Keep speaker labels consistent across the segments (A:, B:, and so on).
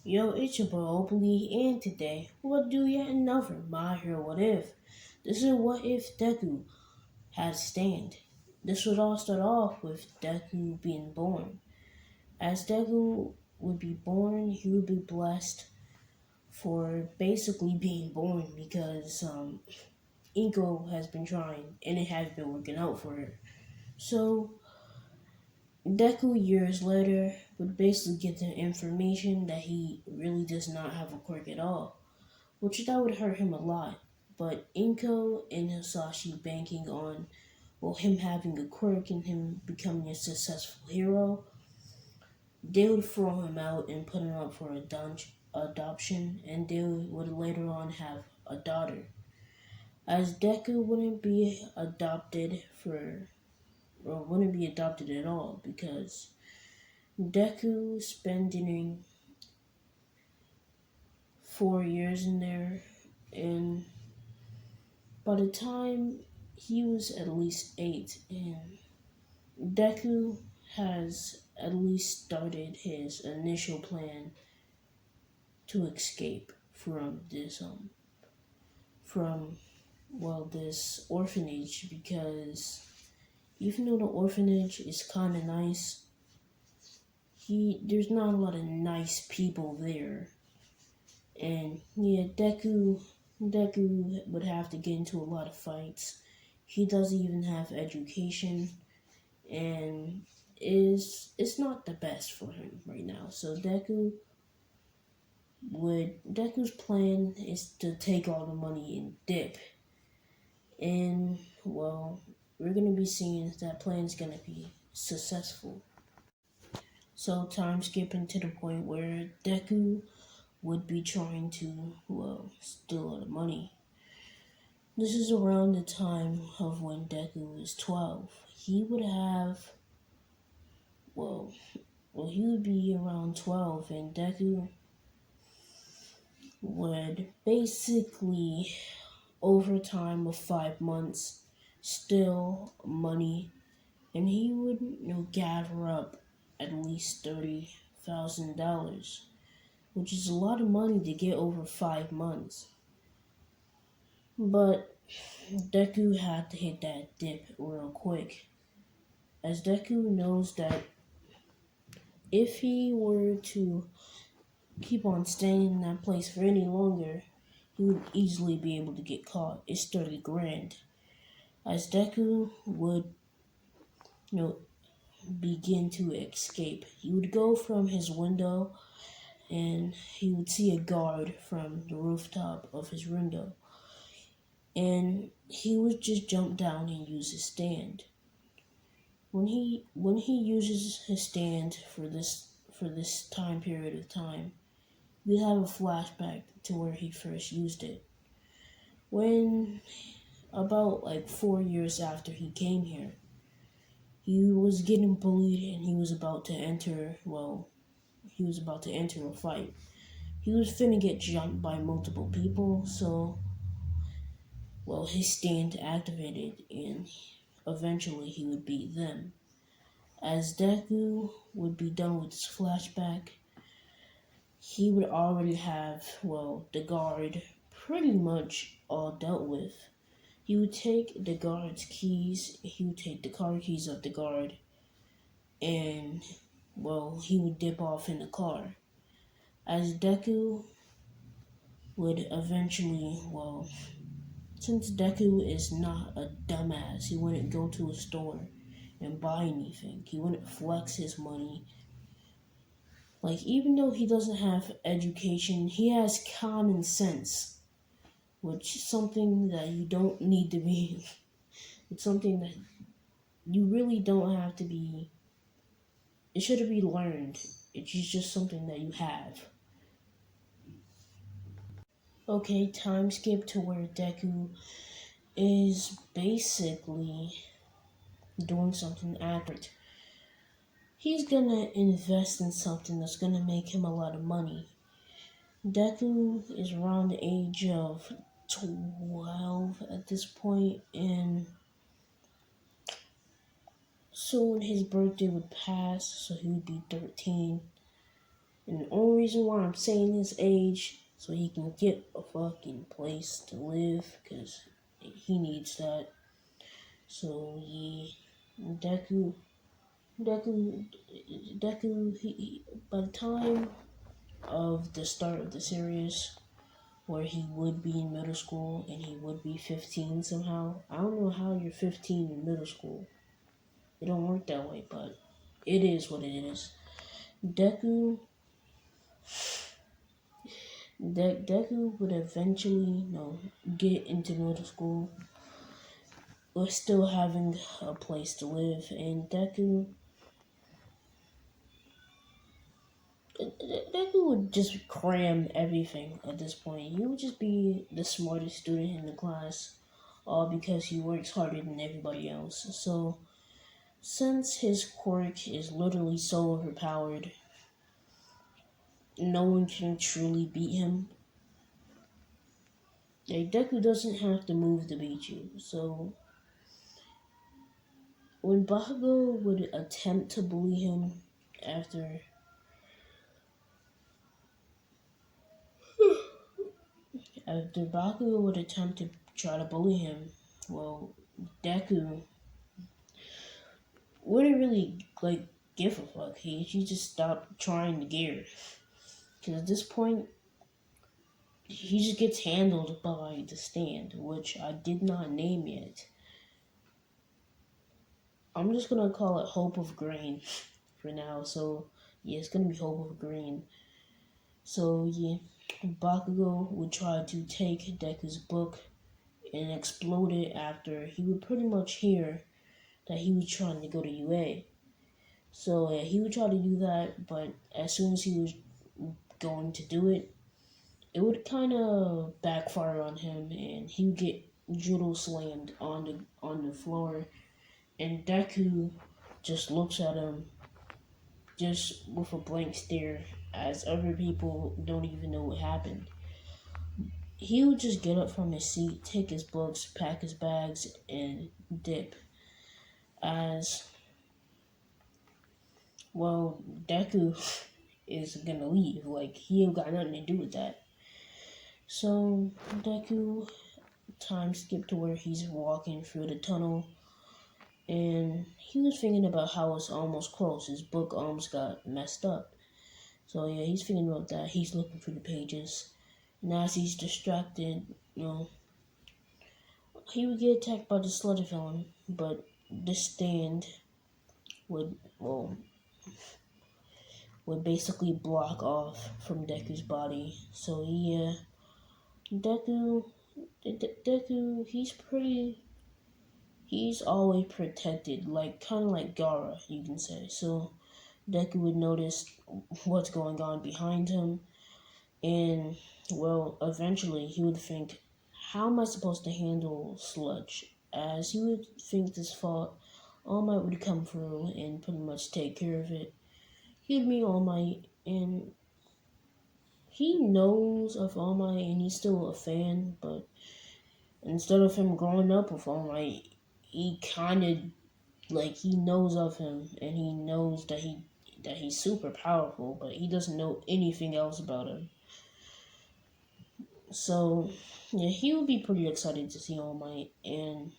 A: Yo, it's your boy Opally, and today we'll do yet another My Hero What If. This is What If Deku had stand. This would all start off with Deku being born. As Deku would be born, he would be blessed for basically being born because Inko has been trying and it has been working out for her. So Deku years later would basically get the information that he really does not have a quirk at all, which that would hurt him a lot. But Inko and Hisashi banking on him having a quirk and him becoming a successful hero, they would throw him out and put him up for adoption, and they would later on have a daughter. As Deku wouldn't be adopted for or wouldn't be adopted at all because Deku spending 4 years in there, and by the time he was at least 8, and Deku has at least started his initial plan to escape from from this orphanage, because even though the orphanage is kind of nice, there's not a lot of nice people there. And yeah, Deku would have to get into a lot of fights. He doesn't even have education, and it's not the best for him right now. So Deku's plan is to take all the money and dip. And we're gonna be seeing if that plan is gonna be successful. So time skipping to the point where Deku would be trying to steal all the money. This is around the time of when Deku was 12. He would have, well, he would be around 12, and Deku would basically, over time of 5 months, steal money, and he would, gather up at least $30,000, which is a lot of money to get over 5 months. But Deku had to hit that dip real quick, as Deku knows that if he were to keep on staying in that place for any longer, he would easily be able to get caught. It's 30 grand. As Deku would, you know, begin to escape, he would go from his window and he would see a guard from the rooftop of his window, and he would just jump down and use his stand. When he uses his stand for this time period of time, we have a flashback to where he first used it. When about like 4 years after he came here, he was getting bullied and he was about to enter a fight. He was finna get jumped by multiple people, so his stand activated and eventually he would beat them. As Deku would be done with his flashback, he would already have, the guard pretty much all dealt with. He would take the guard's keys, he would take the car keys of the guard, and, he would dip off in the car. As Deku would eventually, since Deku is not a dumbass, he wouldn't go to a store and buy anything. He wouldn't flex his money. Like, even though he doesn't have education, he has common sense, which is something that you don't need to be. It's something that you really don't have to be. It shouldn't be learned. It's just something that you have. Okay, time skip to where Deku is basically doing something accurate. He's gonna invest in something that's gonna make him a lot of money. Deku is around the age of 12 at this point, and soon his birthday would pass, so he would be 13. And the only reason why I'm saying his age so he can get a fucking place to live, because he needs that. So yeah, Deku, Deku, Deku. By the time of the start of the series, where he would be in middle school and he would be 15 somehow. I don't know how you're 15 in middle school. It don't work that way, but it is what it is. Deku, Deku would eventually, get into middle school, but still having a place to live. And Deku would just cram everything at this point. He would just be the smartest student in the class, all because he works harder than everybody else. So, since his quirk is literally so overpowered, no one can truly beat him. Like, Deku doesn't have to move to beat you. So, when Bakugo would attempt to bully him after after Bakugo would attempt to try to bully him, well, Deku wouldn't really give a fuck. He just stopped trying to gear. Because at this point, he just gets handled by the stand, which I did not name yet. I'm just gonna call it Hope of Grain for now. So yeah, it's gonna be Hope of Grain. So yeah, Bakugo would try to take Deku's book and explode it after he would pretty much hear that he was trying to go to UA. So yeah, he would try to do that, but as soon as he was going to do it, it would kind of backfire on him, and he would get judo slammed on the floor, and Deku just looks at him just with a blank stare, as other people don't even know what happened. He would just get up from his seat, take his books, pack his bags, and dip. As well, Deku is gonna leave. Like, he ain't got nothing to do with that. So, Deku time skip to where he's walking through the tunnel, and he was thinking about how it's almost close. His book almost got messed up. So, yeah, he's thinking about that. He's looking through the pages. And as he's distracted, he would get attacked by the sludge villain, but the stand would, well, would basically block off from Deku's body. So yeah, Deku, Deku, he's always protected, like kind of like Gara, you can say. So Deku would notice what's going on behind him, and well, eventually he would think, how am I supposed to handle sludge? As he would think this thought, All Might would come through and pretty much take care of it. He'd meet All Might, and he knows of All Might, and he's still a fan, but instead of him growing up with All Might, he kind of he knows of him, and he knows that he's super powerful, but he doesn't know anything else about him. So yeah, he would be pretty excited to see All Might, and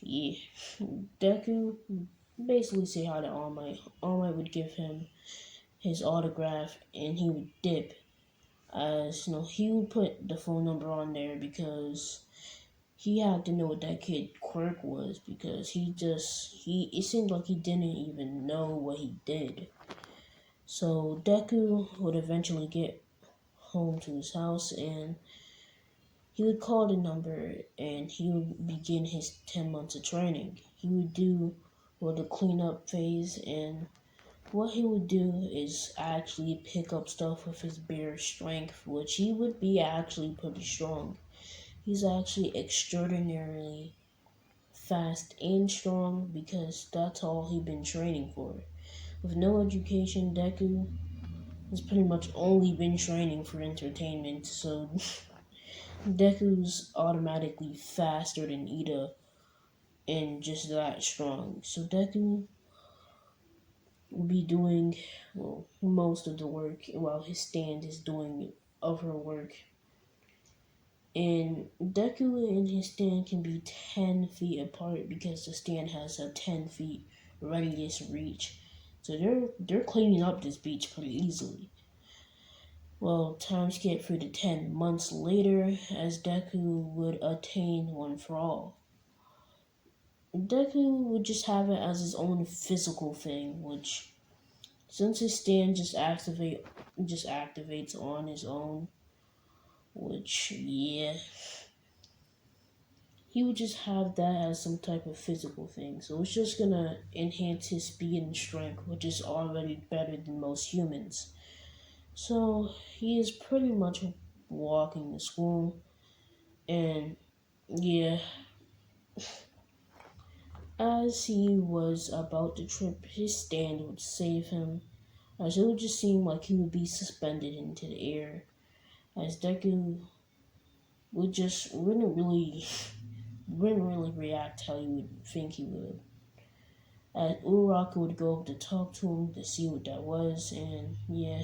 A: yeah, Deku basically say hi to All Might. All Might would give him his autograph, and he would dip. As he would put the phone number on there because he had to know what that kid quirk was, because he it seemed like he didn't even know what he did. So Deku would eventually get home to his house, and he would call the number, and he would begin his 10 months of training. He would do the cleanup phase, and what he would do is actually pick up stuff with his bare strength, which he would be actually pretty strong. He's actually extraordinarily fast and strong because that's all he'd been training for. With no education, Deku has pretty much only been training for entertainment, so Deku's automatically faster than Ida and just that strong. So Deku will be doing, well, most of the work while his stand is doing other work. And Deku and his stand can be 10 feet apart because the stand has a 10 feet radius reach. So they're cleaning up this beach pretty easily. Well, time skip through to 10 months later as Deku would attain one for all. Deku would just have it as his own physical thing, which since his stand just activates on his own, which yeah, he would just have that as some type of physical thing. So it's just gonna enhance his speed and strength, which is already better than most humans. So he is pretty much walking to school, and yeah, as he was about to trip, his stand would save him, as it would just seem like he would be suspended into the air, as Deku would just wouldn't really react how you would think he would. As Uraraka would go up to talk to him to see what that was, and yeah,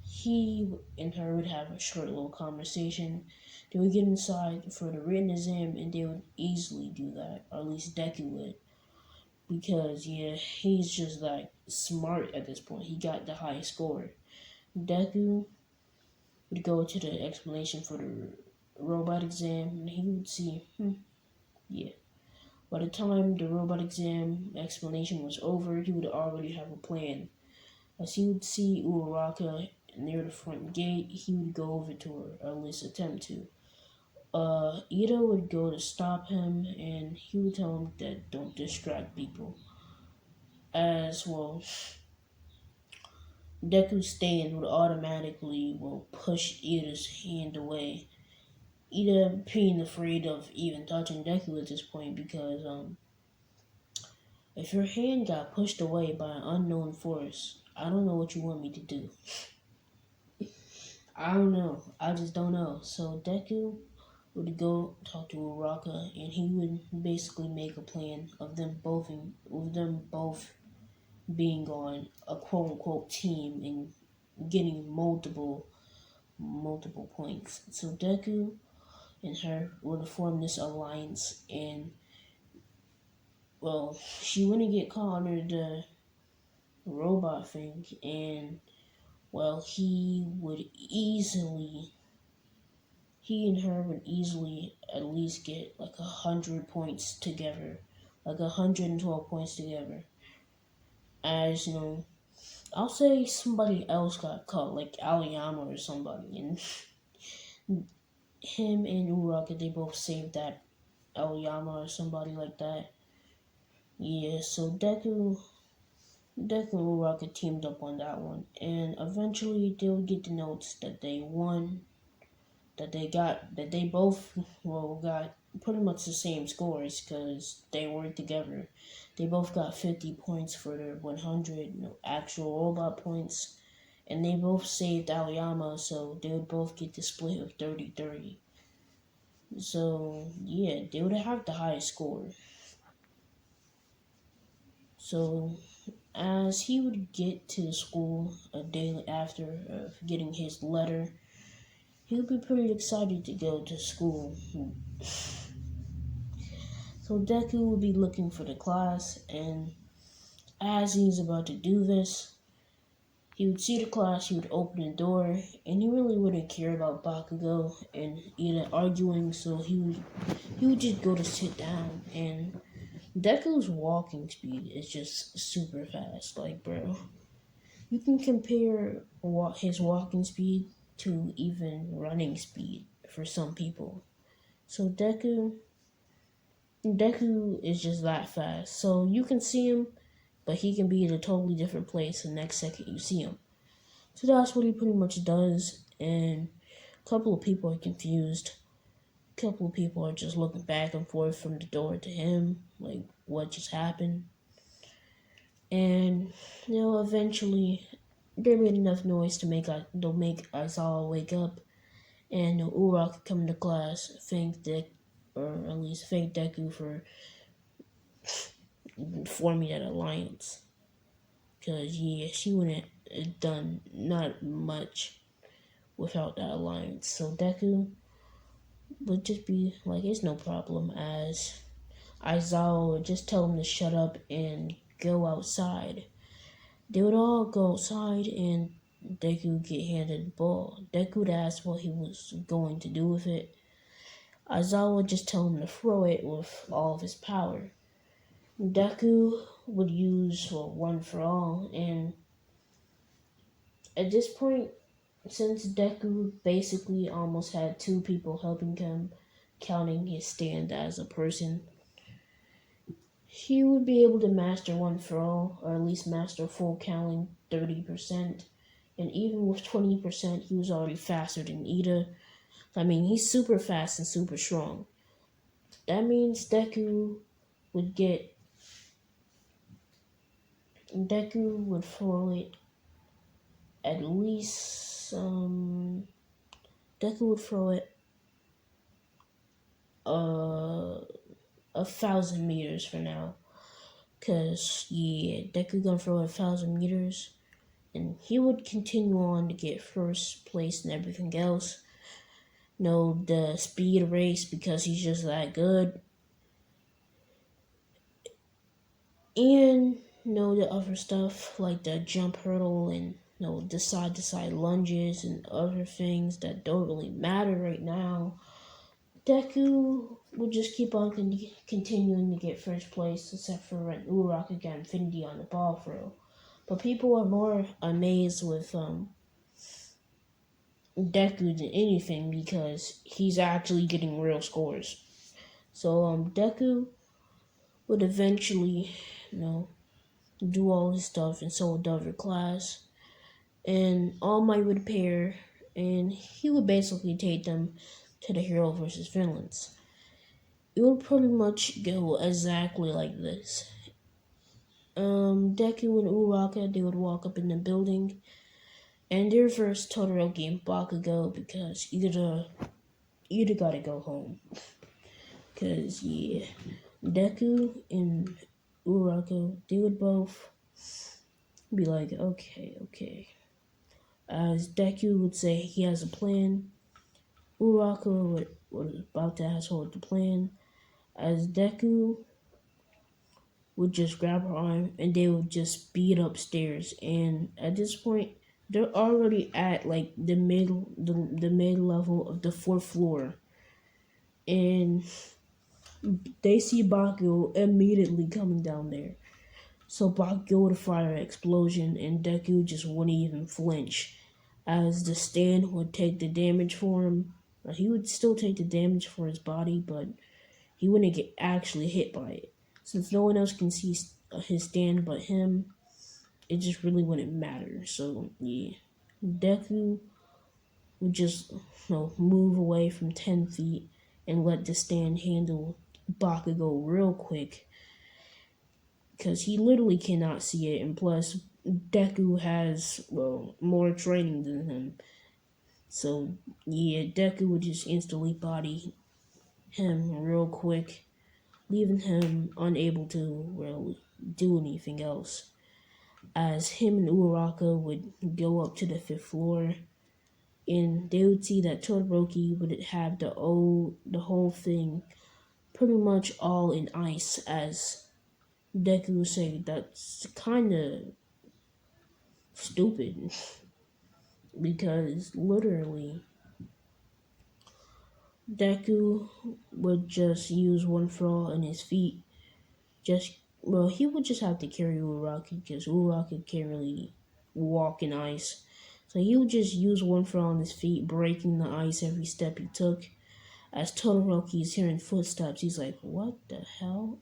A: he and her would have a short little conversation. They would get inside for the written exam, and they would easily do that, or at least Deku would, because yeah, he's just like smart at this point. He got the highest score. Deku would go to the explanation for the robot exam, and he would see, yeah. By the time the robot exam explanation was over, he would already have a plan. As he would see Uraraka near the front gate, he would go over to her, or at least attempt to. Ida would go to stop him, and he would tell him that don't distract people. As well, Deku's stand would automatically push Ida's hand away. Ida being afraid of even touching Deku at this point because if your hand got pushed away by an unknown force, I don't know what you want me to do. I don't know. I just don't know. So Deku would go talk to Uraka, and he would basically make a plan of them both being on a quote unquote team and getting multiple points. So Deku and her would form this alliance, and well, she wouldn't get caught under the robot thing, and well, he and her would easily at least get like 100 points together, like 112 points together. As you know, I'll say somebody else got caught, like Aoyama or somebody, and him and Uraka they both saved that Aoyama or somebody like that. Yeah, so Deku and Uraka teamed up on that one, and eventually they'll get the notes that they won, that they both got pretty much the same scores because they worked together. They both got 50 points for their 100 actual robot points, and they both saved Aoyama, so they would both get the split of 30-30. So yeah, they would have the highest score. So as he would get to school a day after getting his letter, he would be pretty excited to go to school. So Deku would be looking for the class, and as he's about to do this, he would see the class, he would open the door, and he really wouldn't care about Bakugo and Ida arguing, so he would just go to sit down, and Deku's walking speed is just super fast. Like, bro, you can compare his walking speed to even running speed for some people. So Deku is just that fast. So you can see him, but he can be in a totally different place the next second you see him. So that's what he pretty much does. And a couple of people are confused. A couple of people are just looking back and forth from the door to him, like what just happened. And eventually they made enough noise to make us all wake up. And Uraraka come to class, or at least thank Deku for forming that alliance. Cause yeah, she wouldn't have done not much without that alliance. So Deku would just be like, it's no problem, as Aizawa would just tell him to shut up and go outside. They would all go outside and Deku would get handed the ball. Deku would ask what he was going to do with it. Aizawa would just tell him to throw it with all of his power. Deku would use one for all, and at this point, since Deku basically almost had two people helping him, counting his stand as a person, he would be able to master one for all, or at least master full counting 30%. And even with 20%, he was already faster than Ida. I mean, he's super fast and super strong. That means would get Deku would throw it at least Deku would throw it uh 1,000 meters for now. Cause yeah, Deku gonna throw 1,000 meters, and he would continue on to get first place and everything else. No, the speed race because he's just that good, and the other stuff like the jump hurdle and the side to side lunges and other things that don't really matter right now. Deku will just keep on continuing to get first place, except for when Uraraka got Infinity on the ball throw. But people are more amazed with Deku than anything because he's actually getting real scores. So Deku would eventually, you know, do all his stuff, and so would the other class. And All Might would appear, and he would basically take them to the hero versus villains. It would pretty much go exactly like this. Deku and Uraka, they would walk up in the building, and they're versus Todoroki and Bakugo because either gotta go home. Cause yeah, Deku and Uraka, they would both be like, okay. As Deku would say he has a plan, Uraka was about to ask what the plan. As Deku would just grab her arm and they would just speed upstairs. And at this point, they're already at like the mid level of the fourth floor, and they see Bakugo immediately coming down there. So Bakugo would fire an explosion, and Deku just wouldn't even flinch, as the stand would take the damage for him. He would still take the damage for his body, but he wouldn't get actually hit by it. Since no one else can see his stand but him, it just really wouldn't matter. So yeah, Deku would just move away from 10 feet and let the stand handle Bakugo real quick, because he literally cannot see it, and plus Deku has more training than him. So yeah, Deku would just instantly body him real quick, leaving him unable to really do anything else. As him and Uraraka would go up to the fifth floor, and they would see that Todoroki would have the whole thing pretty much all in ice. As Deku would say, that's kind of stupid because literally Deku would just use one for all in his feet. He would just have to carry Uraraka because Uraraka can't really walk in ice. So he would just use one for all on his feet, breaking the ice every step he took. As Todoroki is hearing footsteps, he's like, "What the hell?"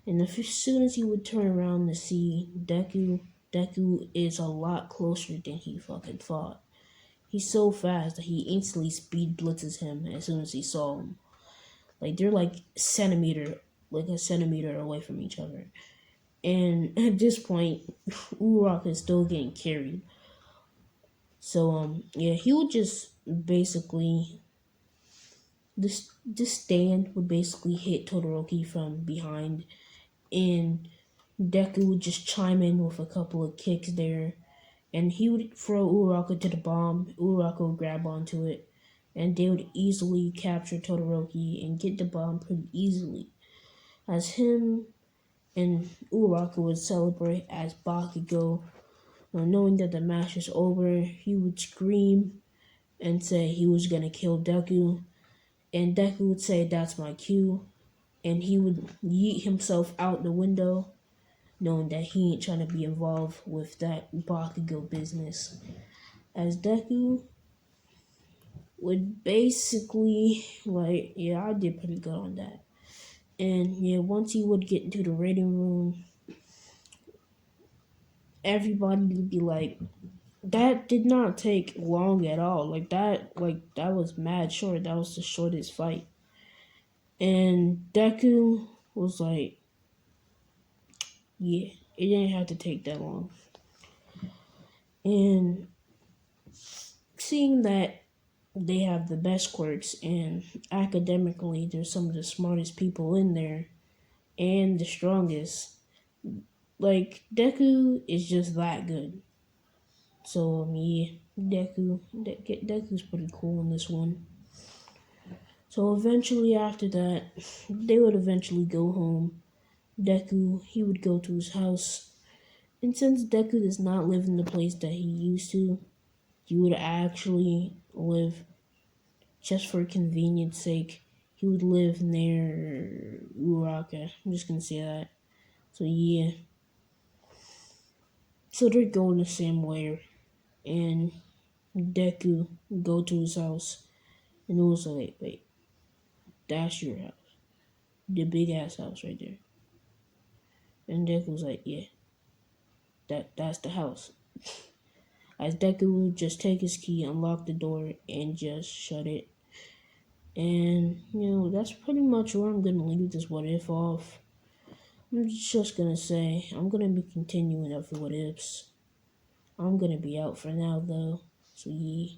A: And as soon as he would turn around to see Deku is a lot closer than he fucking thought. He's so fast that he instantly speed blitzes him as soon as he saw him. Like they're like a centimeter away from each other. And at this point, Uraraka is still getting carried. So yeah, he would just basically this stand would basically hit Todoroki from behind, and Deku would just chime in with a couple of kicks there, and he would throw Uraraka to the bomb. Uraraka would grab onto it, and they would easily capture Todoroki and get the bomb pretty easily. As him and Uraraka would celebrate as Bakugo, knowing that the match is over, he would scream and say he was gonna kill Deku, and Deku would say, "That's my cue," and he would yeet himself out the window, knowing that he ain't trying to be involved with that Bakugo business. As Deku would basically, like, yeah, I did pretty good on that. And yeah, once he would get into the rating room, everybody would be like, that did not take long at all. That was mad short. That was the shortest fight. And Deku was like, yeah, it didn't have to take that long. And seeing that they have the best quirks and academically they're some of the smartest people in there and the strongest, like Deku is just that good. So yeah, Deku's pretty cool in this one. So eventually after that, they would eventually go home. Deku, he would go to his house. And since Deku does not live in the place that he used to, he would actually live, just for convenience sake, he would live near Uraka. I'm just gonna say that. So yeah. So they're going the same way. And Deku go to his house. And it was like, wait, that's your house. The big ass house right there. And Deku was like, yeah, that's the house. As Deku would just take his key, unlock the door, and just shut it. And, that's pretty much where I'm going to leave this what if off. I'm just going to say, I'm going to be continuing up for what ifs. I'm going to be out for now, though. So, yeah.